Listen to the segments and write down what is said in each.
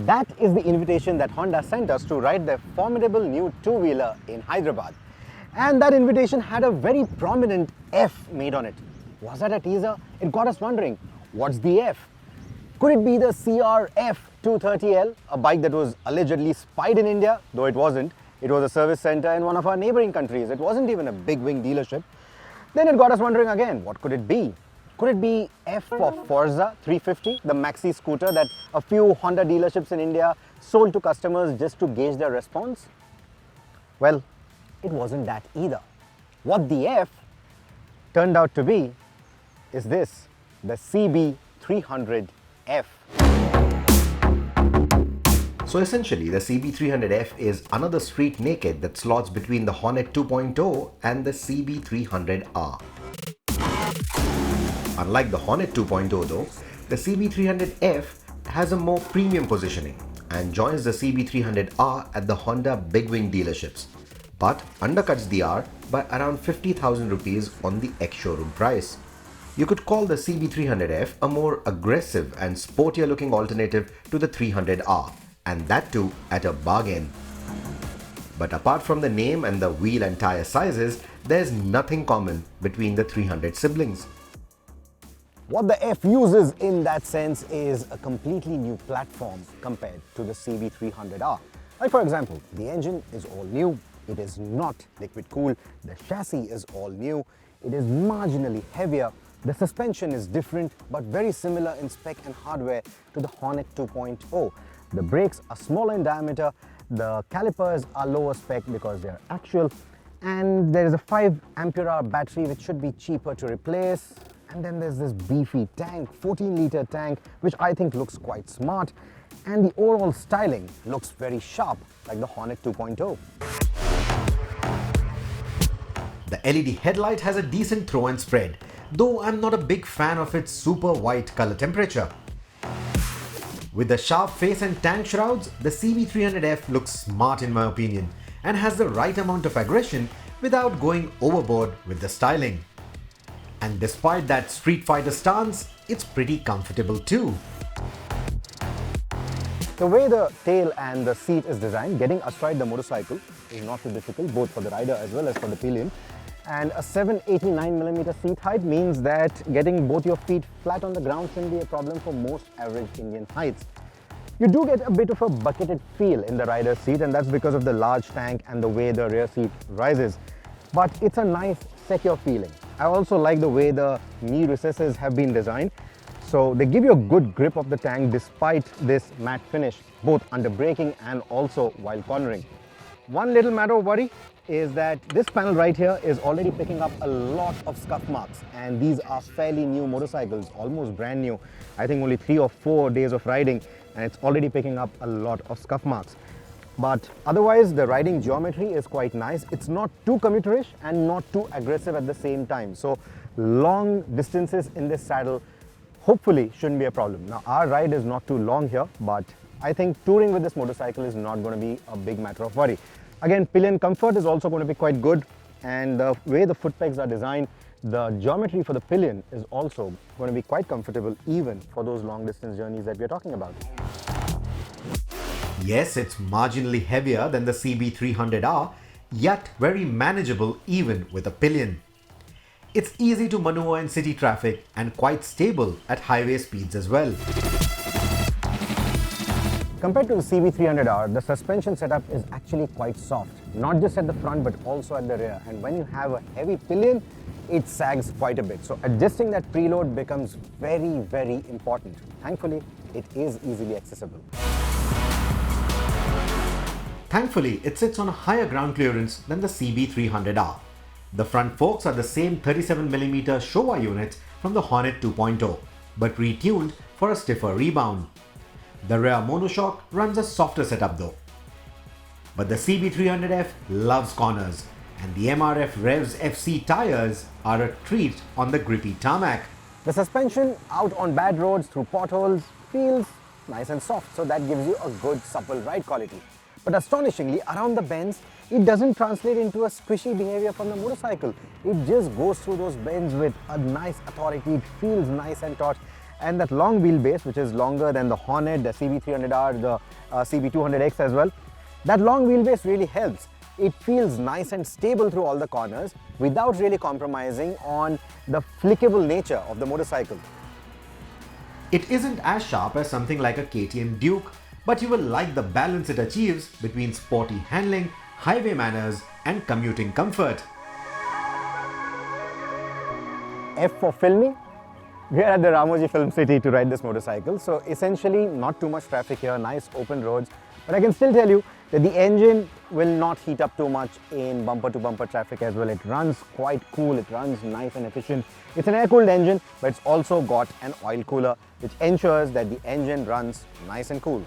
That is the invitation that Honda sent us to ride their formidable new two-wheeler in Hyderabad. And that invitation had a very prominent F made on it. Was that a teaser? It got us wondering, what's the F? Could it be the CRF 230L, a bike that was allegedly spied in India, though it wasn't. It was a service center in one of our neighboring countries. It wasn't even a big wing dealership. Then it got us wondering again, what could it be? Could it be F for Forza 350, the maxi scooter that a few Honda dealerships in India sold to customers just to gauge their response? Well, it wasn't that either. What the F turned out to be is this, the CB300F. So essentially, the CB300F is another street naked that slots between the Hornet 2.0 and the CB300R. Unlike the Hornet 2.0 though, the CB300F has a more premium positioning and joins the CB300R at the Honda big wing dealerships, but undercuts the R by around 50,000 rupees on the ex-showroom price. You could call the CB300F a more aggressive and sportier looking alternative to the 300R, and that too at a bargain. But apart from the name and the wheel and tire sizes, there's nothing common between the 300 siblings. What the F uses in that sense is a completely new platform compared to the CB300R. Like for example, the engine is all new, it is not liquid cooled, the chassis is all new, it is marginally heavier, the suspension is different but very similar in spec and hardware to the Hornet 2.0. The brakes are smaller in diameter, the calipers are lower spec because they are actual, and there is a 5 ampere-hour battery which should be cheaper to replace. And then there's this beefy tank, 14-liter tank, which I think looks quite smart, and the overall styling looks very sharp like the Hornet 2.0. The LED headlight has a decent throw and spread, though I'm not a big fan of its super white color temperature. With the sharp face and tank shrouds, the CB300F looks smart in my opinion and has the right amount of aggression without going overboard with the styling. And despite that Street Fighter stance, it's pretty comfortable too. The way the tail and the seat is designed, getting astride the motorcycle is not too difficult, both for the rider as well as for the pillion. And a 789mm seat height means that getting both your feet flat on the ground shouldn't be a problem for most average Indian heights. You do get a bit of a bucketed feel in the rider's seat, and that's because of the large tank and the way the rear seat rises. But it's a nice, secure feeling. I also like the way the knee recesses have been designed. So they give you a good grip of the tank despite this matte finish, both under braking and also while cornering. One little matter of worry is that this panel right here is already picking up a lot of scuff marks, and these are fairly new motorcycles, almost brand new. I think only 3 or 4 days of riding, and it's already picking up a lot of scuff marks. But otherwise, the riding geometry is quite nice. It's not too commuterish and not too aggressive at the same time. So long distances in this saddle hopefully shouldn't be a problem. Now our ride is not too long here, but I think touring with this motorcycle is not going to be a big matter of worry. Again, pillion comfort is also going to be quite good, and the way the foot pegs are designed, the geometry for the pillion is also going to be quite comfortable even for those long distance journeys that we are talking about. Yes, it's marginally heavier than the CB300R, yet very manageable even with a pillion. It's easy to maneuver in city traffic and quite stable at highway speeds as well. Compared to the CB300R, the suspension setup is actually quite soft, not just at the front but also at the rear, and when you have a heavy pillion, it sags quite a bit. So adjusting that preload becomes very, very important. Thankfully, it is easily accessible. Thankfully, it sits on a higher ground clearance than the CB300R. The front forks are the same 37mm Showa units from the Hornet 2.0, but retuned for a stiffer rebound. The rear monoshock runs a softer setup though. But the CB300F loves corners, and the MRF Revs FC tires are a treat on the grippy tarmac. The suspension out on bad roads through potholes feels nice and soft, so that gives you a good supple ride quality. But astonishingly, around the bends, it doesn't translate into a squishy behavior from the motorcycle. It just goes through those bends with a nice authority, it feels nice and taut, and that long wheelbase, which is longer than the Hornet, the CB300R, the CB200X as well, that long wheelbase really helps. It feels nice and stable through all the corners without really compromising on the flickable nature of the motorcycle. It isn't as sharp as something like a KTM Duke, but you will like the balance it achieves between sporty handling, highway manners and commuting comfort. F for filmy. We are at the Ramoji Film City to ride this motorcycle, so essentially not too much traffic here, nice open roads, but I can still tell you that the engine will not heat up too much in bumper to bumper traffic as well. It runs quite cool, it runs nice and efficient. It's an air-cooled engine, but it's also got an oil cooler, which ensures that the engine runs nice and cool.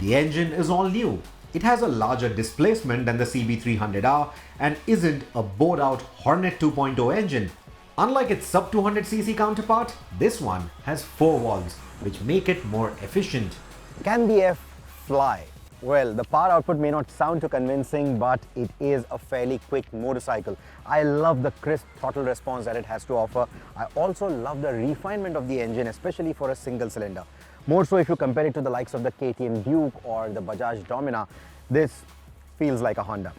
The engine is all new. It has a larger displacement than the CB300R and isn't a bored-out Hornet 2.0 engine. Unlike its sub-200cc counterpart, this one has 4 valves, which make it more efficient. Can the F fly? Well, the power output may not sound too convincing, but it is a fairly quick motorcycle. I love the crisp throttle response that it has to offer. I also love the refinement of the engine, especially for a single cylinder. More so if you compare it to the likes of the KTM Duke or the Bajaj Dominar, this feels like a Honda.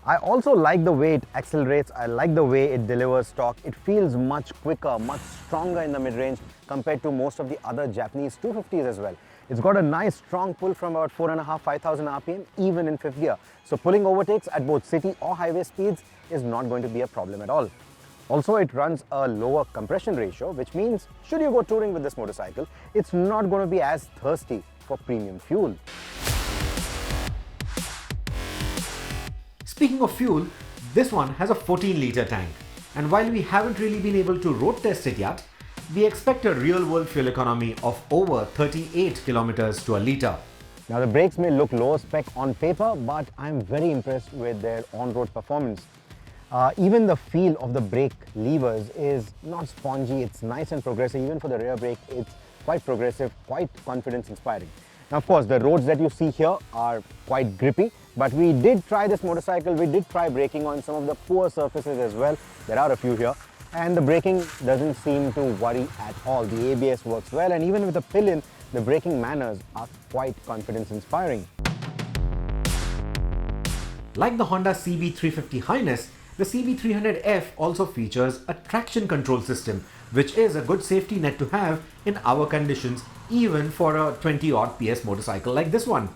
I also like the way it accelerates, I like the way it delivers torque. It feels much quicker, much stronger in the mid-range compared to most of the other Japanese 250s as well. It's got a nice strong pull from about 4,500–5,000 RPM even in 5th gear. So pulling overtakes at both city or highway speeds is not going to be a problem at all. Also, it runs a lower compression ratio, which means should you go touring with this motorcycle, it's not going to be as thirsty for premium fuel. Speaking of fuel, this one has a 14-litre tank, and while we haven't really been able to road test it yet, we expect a real-world fuel economy of over 38 kilometers to a litre. Now the brakes may look lower spec on paper, but I'm very impressed with their on-road performance. Even the feel of the brake levers is not spongy, it's nice and progressive. Even for the rear brake, it's quite progressive, quite confidence-inspiring. Now, of course, the roads that you see here are quite grippy, but we did try this motorcycle, we did try braking on some of the poor surfaces as well. There are a few here, and the braking doesn't seem to worry at all. The ABS works well, and even with the pillion, the braking manners are quite confidence-inspiring. Like the Honda CB350 Highness, the CB300F also features a traction control system, which is a good safety net to have in our conditions, even for a 20-odd PS motorcycle like this one.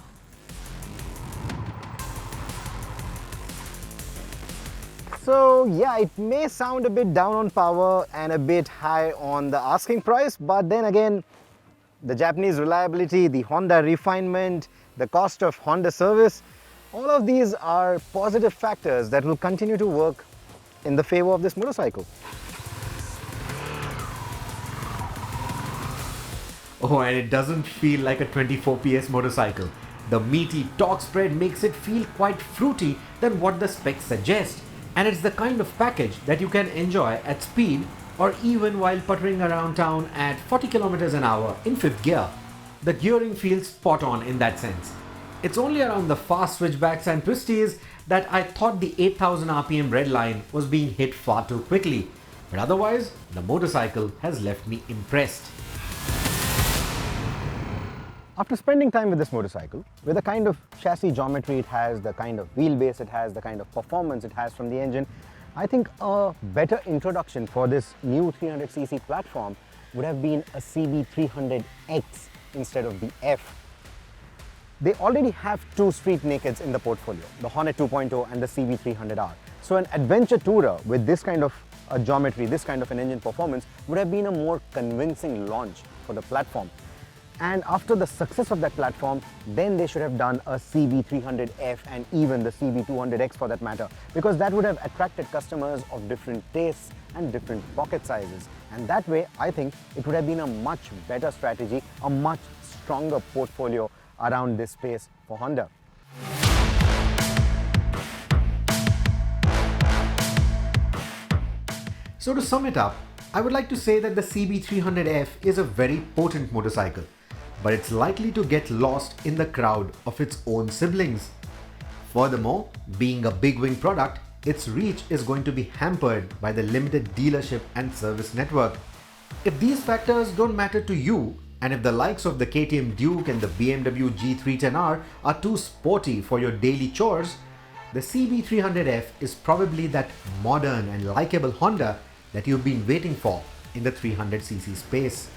So yeah, it may sound a bit down on power and a bit high on the asking price, but then again, the Japanese reliability, the Honda refinement, the cost of Honda service, all of these are positive factors that will continue to work in the favor of this motorcycle. Oh, and it doesn't feel like a 24 PS motorcycle. The meaty torque spread makes it feel quite fruity than what the specs suggest. And it's the kind of package that you can enjoy at speed or even while puttering around town at 40 kilometers an hour in 5th gear. The gearing feels spot on in that sense. It's only around the fast switchbacks and twisties that I thought the 8,000 RPM red line was being hit far too quickly. But otherwise, the motorcycle has left me impressed. After spending time with this motorcycle, with the kind of chassis geometry it has, the kind of wheelbase it has, the kind of performance it has from the engine, I think a better introduction for this new 300cc platform would have been a CB300X instead of the F. They already have two street nakeds in the portfolio, the Hornet 2.0 and the CB300R. So an adventure tourer with this kind of geometry, this kind of an engine performance would have been a more convincing launch for the platform. And after the success of that platform, then they should have done a CB300F and even the CB200X for that matter, because that would have attracted customers of different tastes and different pocket sizes. And that way, I think it would have been a much better strategy, a much stronger portfolio around this space for Honda. So to sum it up, I would like to say that the CB300F is a very potent motorcycle, but it's likely to get lost in the crowd of its own siblings. Furthermore, being a big wing product, its reach is going to be hampered by the limited dealership and service network. If these factors don't matter to you, and if the likes of the KTM Duke and the BMW G310R are too sporty for your daily chores, the CB300F is probably that modern and likable Honda that you've been waiting for in the 300cc space.